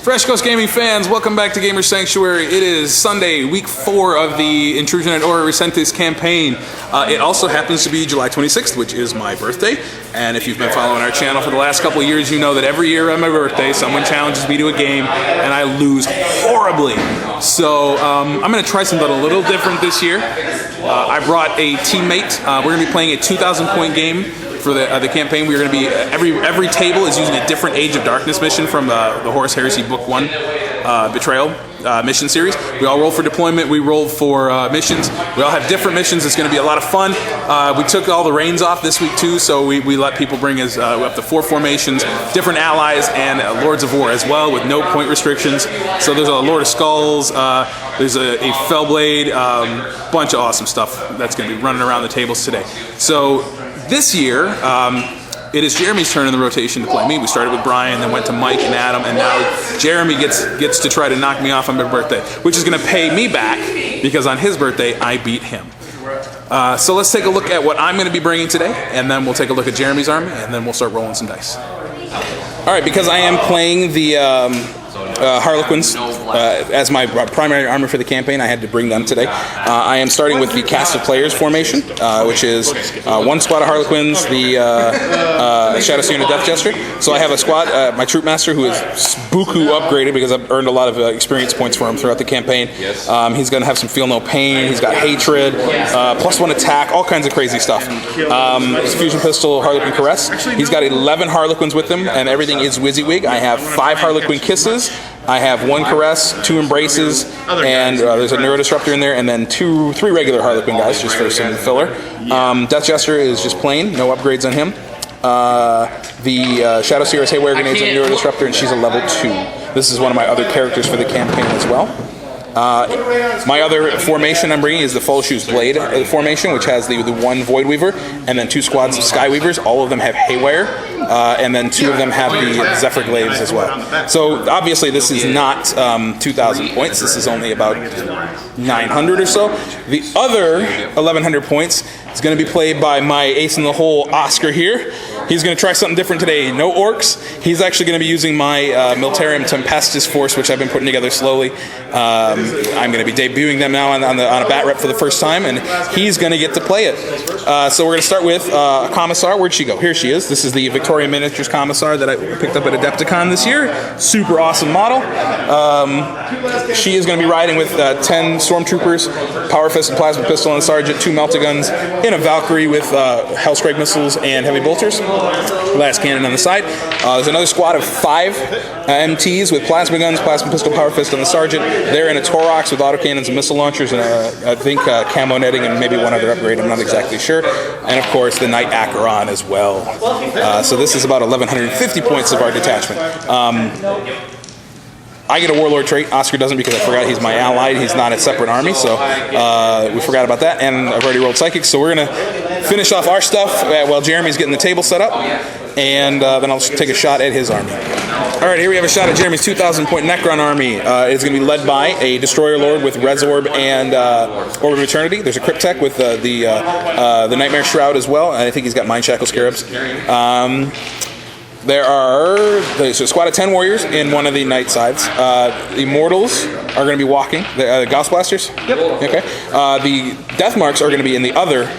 Fresh Coast Gaming fans, welcome back to Gamer Sanctuary. It is Sunday, week 4 of the Intrusion at Aura Recentes campaign. It also happens to be July 26th, which is my birthday. And if you've been following our channel for the last couple of years, you know that every year on my birthday, someone challenges me to a game, and I lose horribly. So I'm going to try something a little different this year. I brought a teammate. We're going to be playing a 2,000-point game for the campaign. We're going to be every table is using a different Age of Darkness mission from the Horus Heresy Book 1 Betrayal mission series. We all roll for deployment. We roll for missions. We all have different missions. It's going to be a lot of fun. We took all the reins off this week too, so we let people bring us up to 4 formations, different allies, and Lords of War as well with no point restrictions. So there's a Lord of Skulls. There's a Fellblade. Bunch of awesome stuff that's going to be running around the tables today. So this year, it is Jeremy's turn in the rotation to play me. We started with Brian, then went to Mike and Adam, and now Jeremy gets to try to knock me off on my birthday, which is going to pay me back because on his birthday, I beat him. So let's take a look at what I'm going to be bringing today, and then we'll take a look at Jeremy's army, and then we'll start rolling some dice. All right, because I am playing the Harlequins as my primary army for the campaign, I had to bring them today. I am starting with the cast of players formation, which is 1 squad of Harlequins, the Shadow Seer and Death Jester. So I have a squad, my troop master, who is buku upgraded because I've earned a lot of experience points for him throughout the campaign. He's going to have some feel no pain. He's got hatred, +1 attack, all kinds of crazy stuff. His fusion pistol, Harlequin Caress. He's got 11 Harlequins with him, and everything is WYSIWYG. I have 5 Harlequin Kisses. I have 1 Caress, 2 Embraces, and there's a Neurodisruptor in there, and then 3 regular Harlequin guys, just for some filler. Death Jester is just plain, no upgrades on him. The Shadow Seer is Haywire Grenades and Neurodisruptor, and she's a level 2. This is one of my other characters for the campaign as well. My other formation I'm bringing is the Full Shoes Blade formation, which has the 1 Void Weaver, and then 2 squads of Sky Weavers. All of them have Haywire, and then 2 of them have the Zephyr Glaives as well. So obviously this is not 2,000 points. This is only about 900 or so. The other 1,100 points is going to be played by my ace in the hole, Oscar here. He's going to try something different today. No orcs. He's actually going to be using my Militarium Tempestus force, which I've been putting together slowly. I'm going to be debuting them now on a bat rep for the first time, and he's going to get to play it. So we're going to start with a Commissar. Where'd she go? Here she is. This is the Victoria Miniatures Commissar that I picked up at Adepticon this year. Super awesome model. She is going to be riding with 10 Stormtroopers, Power Fist and Plasma Pistol and Sergeant, 2 Meltaguns, and a Valkyrie with Hellstrike missiles and heavy bolters. Last cannon on the side. There's another squad of 5 MTs with plasma guns, plasma pistol, power fist on the sergeant. They're in a Torox with autocannons and missile launchers, and I think camo netting and maybe 1 other upgrade. I'm not exactly sure. And of course the Knight Acheron as well. So this is about 1,150 points of our detachment. I get a Warlord trait. Oscar doesn't because I forgot he's my ally. He's not a separate army, so we forgot about that. And I've already rolled Psychic, so we're going to finish off our stuff while Jeremy's getting the table set up, and then I'll take a shot at his army. All right, here we have a shot at Jeremy's 2,000-point Necron army. It's going to be led by a Destroyer Lord with Resorb and Orb of Eternity. There's a Cryptek with the Nightmare Shroud as well. I think he's got Mind Shackle Scarabs. There's a squad of 10 warriors in one of the night sides. The Immortals are going to be walking. The Gauss Blasters? Yep. Okay. The Death Marks are going to be in the other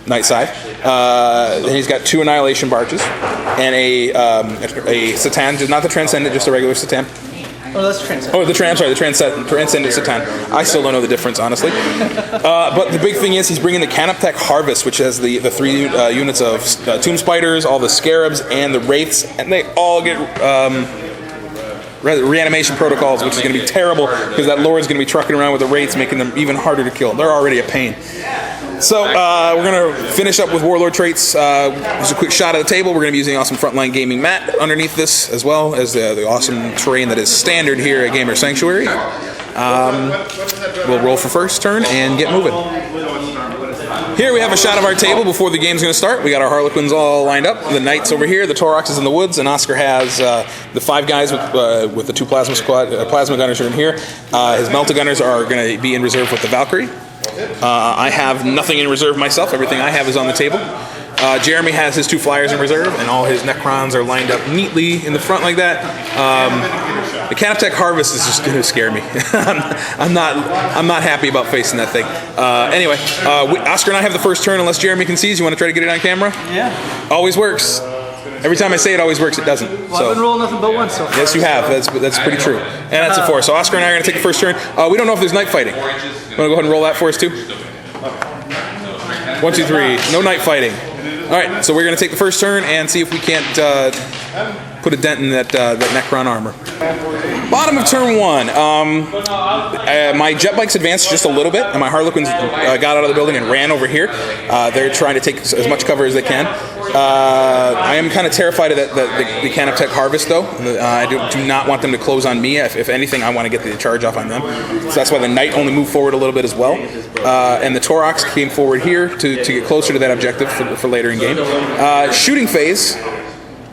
night side. And he's got 2 Annihilation Barges and a Satan, not the Transcendent, just a regular Satan. Oh, that's Transcendent. Oh, the Transcendent Satan. I still don't know the difference, honestly. But the big thing is he's bringing the Canoptech Harvest, which has the 3 units of Tomb Spiders, all the Scarabs, and the Wraiths, and they all get reanimation protocols, which is going to be terrible because that Lord is going to be trucking around with the Wraiths, making them even harder to kill. They're already a pain. So we're going to finish up with Warlord traits. Just a quick shot of the table. We're going to be using awesome Frontline Gaming mat underneath this, as well as the awesome terrain that is standard here at Gamer Sanctuary. We'll roll for first turn and get moving. Here we have a shot of our table before the game's going to start. We got our Harlequins all lined up. The Knights over here, the Torox is in the woods, and Oscar has the 5 guys with the 2 plasma gunners are in here. His Melta Gunners are going to be in reserve with the Valkyrie. I have nothing in reserve myself. Everything I have is on the table. Jeremy has his 2 flyers in reserve, and all his Necrons are lined up neatly in the front like that. The Canoptech Harvest is just going to scare me. I'm not happy about facing that thing. Anyway, Oscar and I have the first turn unless Jeremy concedes. You want to try to get it on camera? Yeah. Always works. Every time I say it always works, it doesn't. Well, so. I've been rolling nothing but once so far. Yes, you have. That's pretty true. And that's a 4. So Oscar and I are going to take the first turn. We don't know if there's night fighting. You want to go ahead and roll that for us too? 1, 2, 3. No night fighting. All right. So we're going to take the first turn and see if we can't put a dent in that Necron armor. Bottom of turn 1. My jet bikes advanced just a little bit, and my Harlequins got out of the building and ran over here. They're trying to take as much cover as they can. I am kind of terrified of the Canoptech Harvest, though. I do not want them to close on me. If anything, I want to get the charge off on them. So that's why the Knight only moved forward a little bit as well. And the Taurox came forward here to get closer to that objective for later in game. Shooting phase.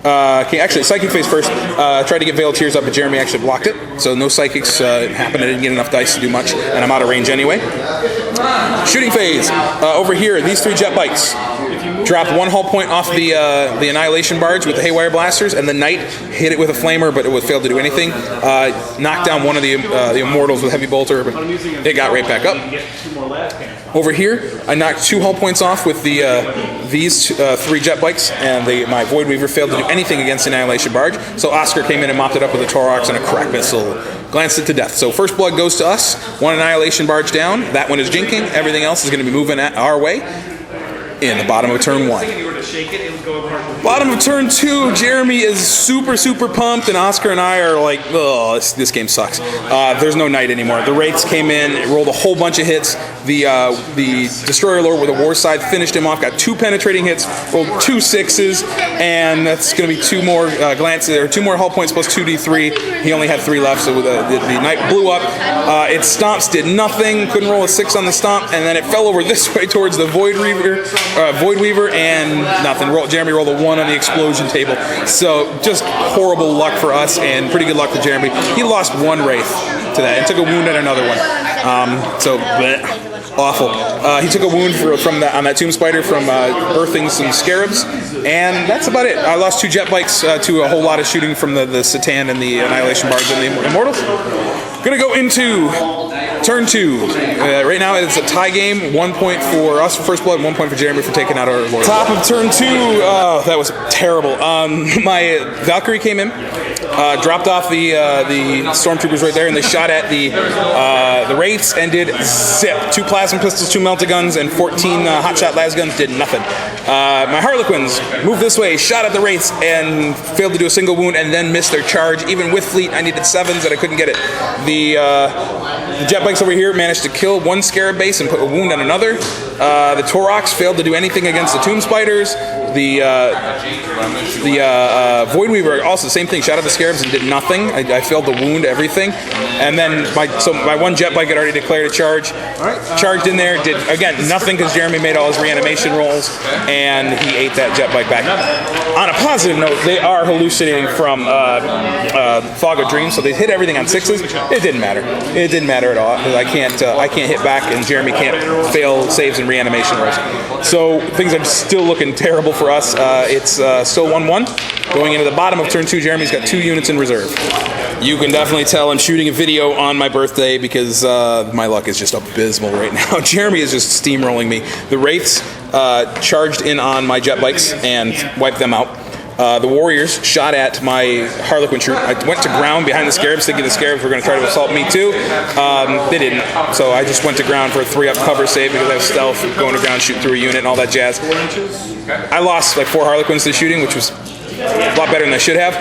Actually, Psychic phase first. Tried to get Veil of Tears up, but Jeremy actually blocked it. So no Psychics happened. I didn't get enough dice to do much, and I'm out of range anyway. Shooting phase. Over here, these 3 jet bikes. Dropped 1 hull point off the Annihilation Barge with the Haywire Blasters, and the Knight hit it with a Flamer, but it failed to do anything. Knocked down one of the Immortals with Heavy Bolter, but it got right back up. Over here, I knocked 2 hull points off with these 3 jet bikes, and my Void Weaver failed to do anything against the Annihilation Barge. So Oscar came in and mopped it up with a Taurox and a Crack Missile. Glanced it to death. So first blood goes to us. 1 Annihilation Barge down. That one is jinking. Everything else is going to be moving our way. In the bottom of turn 1. Bottom of turn 2, Jeremy is super pumped, and Oscar and I are like, oh, this game sucks. There's no Knight anymore. The Wraiths came in, rolled a whole bunch of hits. The Destroyer Lord with a War Scythe finished him off, got 2 penetrating hits, rolled 2 6s, and that's going to be 2 more glances, or 2 more hull points plus 2d3. He only had 3 left, so the Knight blew up. Its stomps did nothing, couldn't roll a 6 on the stomp, and then it fell over this way towards the Void Weaver, and nothing. Jeremy rolled a 1 on the explosion table. So just horrible luck for us, and pretty good luck for Jeremy. He lost 1 Wraith to that and took a wound on another one. Awful. He took a wound on that Tomb Spider from birthing some Scarabs, and that's about it. I lost 2 jet bikes to a whole lot of shooting from the Satan and the Annihilation Barge and the Immortals. Gonna go into turn 2. Right now it's a tie game. 1 point for us for first blood, 1 point for Jeremy for taking out our Lord. Top of turn 2. Oh, that was terrible. My Valkyrie came in, dropped off the Stormtroopers right there, and they shot at the Wraiths and did zip. 2 plasma pistols, 2 melta guns, and 14 hotshot las guns did nothing. My Harlequins moved this way, shot at the Wraiths, and failed to do a single wound, and then missed their charge. Even with fleet, I needed 7s, and I couldn't get it. The jet bikes over here managed to kill 1 Scarab base and put a wound on another. The Taurox failed to do anything against the Tomb Spiders. The Void Weaver also same thing, shot at the Scarabs and did nothing. I failed to wound everything. And then my 1 jet bike had already declared a charge. Charged in there, did again nothing because Jeremy made all his reanimation rolls, and he ate that jet bike back. On a positive note, they are hallucinating from Fog of Dreams, so they hit everything on 6s. It didn't matter. It didn't matter at all because I can't hit back, and Jeremy can't fail saves and reanimation rolls. So things are still looking terrible for us. It's still 1-1. Going into the bottom of turn 2, Jeremy's got 2 units in reserve. You can definitely tell I'm shooting a video on my birthday because my luck is just abysmal right now. Jeremy is just steamrolling me. The Wraiths charged in on my jet bikes and wiped them out. The Warriors shot at my Harlequin troop. I went to ground behind the Scarabs, thinking the Scarabs were going to try to assault me too. They didn't. So I just went to ground for a 3-up cover save because I have stealth, going to ground, shoot through a unit, and all that jazz. I lost like 4 Harlequins to shooting, which was a lot better than I should have,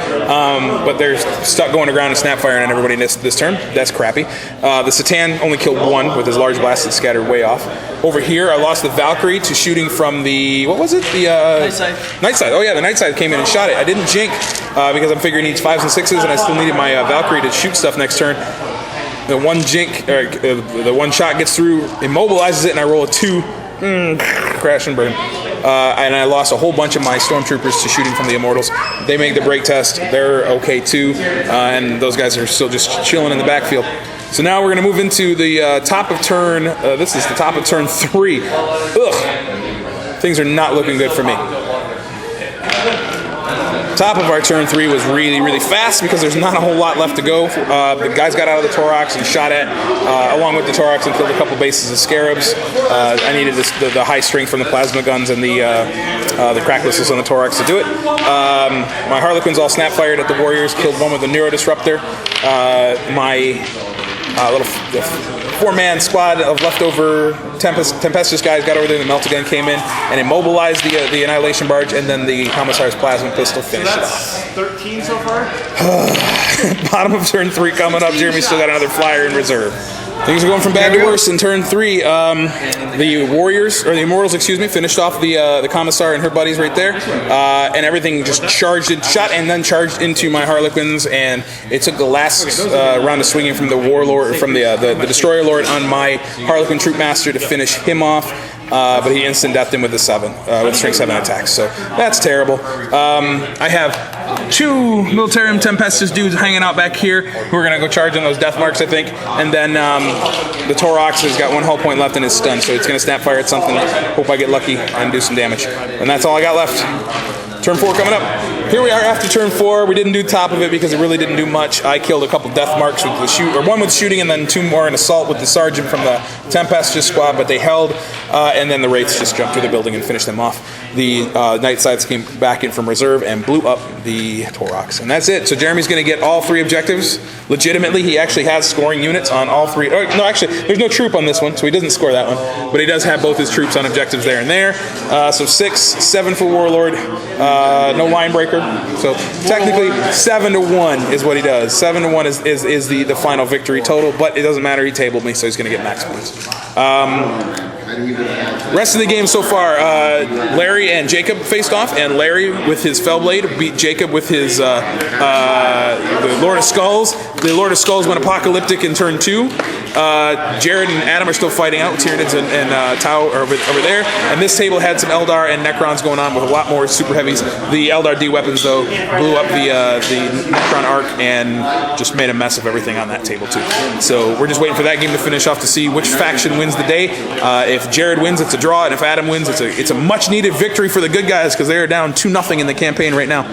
but they're stuck going to ground and snap firing on everybody this turn. That's crappy. The Satan only killed 1 with his large blast that scattered way off. Over here, I lost the Valkyrie to shooting from the, what was it? The Night Side. Night Side. Oh yeah, the Night Side came in and shot it. I didn't jink because I'm figuring it needs 5s and 6s, and I still needed my Valkyrie to shoot stuff next turn. The 1 jink, the 1 shot gets through, immobilizes it, and I roll a 2. Crash and burn. And I lost a whole bunch of my Stormtroopers to shooting from the Immortals. They make the break test. They're okay too. And those guys are still just chilling in the backfield. So now we're going to move into the top of turn. This is the top of turn 3. Ugh. Things are not looking good for me. Top of our turn 3 was really, really fast because there's not a whole lot left to go. The guys got out of the Torox and shot at, along with the Torox, and killed a couple bases of Scarabs. I needed the high strength from the plasma guns and the crack missiles on the Torox to do it. My Harlequins all snap fired at the Warriors, killed one with a Neuro Disruptor. My little 4-man squad of leftover Tempestuous guys got over there. The Melt Gun came in and immobilized the Annihilation Barge, and then the Commissar's Plasma Pistol finished it off. 13 so far? Bottom of turn 3 coming up. Jeremy still got another flyer in reserve. Things are going from bad to worse in turn 3. The Warriors, or the Immortals, excuse me, finished off the Commissar and her buddies right there, and everything just shot and then charged into my Harlequins, and it took the last round of swinging from the Warlord, from the Destroyer Lord on my Harlequin Troop Master to finish him off. But he instant deathed him with the with strength 7 attacks, so that's terrible. I have 2 Militarium Tempestus dudes hanging out back here who are going to go charge on those death marks, I think, and then the Torox has got 1 hull point left and is stunned, so it's going to snap fire at something. Hope I get lucky and do some damage. And that's all I got left. Turn 4 coming up. Here we are after turn 4. We didn't do top of it because it really didn't do much. I killed a couple death marks with the one with shooting and then 2 more in assault with the sergeant from the Tempestuous squad, but they held, and then the Wraiths just jumped through the building and finished them off. The Night Sides came back in from reserve and blew up the Torox. And that's it. So Jeremy's going to get all 3 objectives. Legitimately, he actually has scoring units on all 3. Oh, no, actually, there's no troop on this one, so he doesn't score that one. But he does have both his troops on objectives there and there. So 6, 7 for Warlord, no line breaker. So technically, 7 to 1 is what he does. 7 to 1 is the final victory total, but it doesn't matter. He tabled me, so he's going to get max points. Rest of the game so far, Larry and Jacob faced off, and Larry with his Fellblade beat Jacob with his the Lord of Skulls. The Lord of Skulls went apocalyptic in turn 2. Jared and Adam are still fighting out. Tyranids and Tau are over there. And this table had some Eldar and Necrons going on with a lot more super heavies. The Eldar D weapons, though, blew up the Necron arc and just made a mess of everything on that table, too. So we're just waiting for that game to finish off to see which faction wins the day. If Jared wins, it's a draw, and if Adam wins, it's a much-needed victory for the good guys because they are down 2-0 in the campaign right now.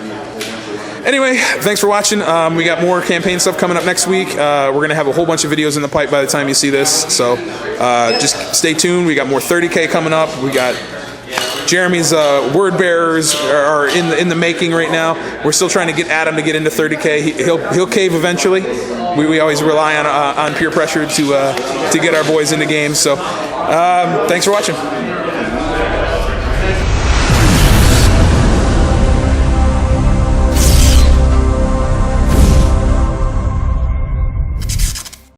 Anyway, thanks for watching. We got more campaign stuff coming up next week. We're going to have a whole bunch of videos in the pipe by the time you see this, so just stay tuned. We got more 30K coming up. We got Jeremy's word bearers are in the making right now. We're still trying to get Adam to get into 30K. He'll cave eventually. We always rely on peer pressure to get our boys into games. So thanks for watching.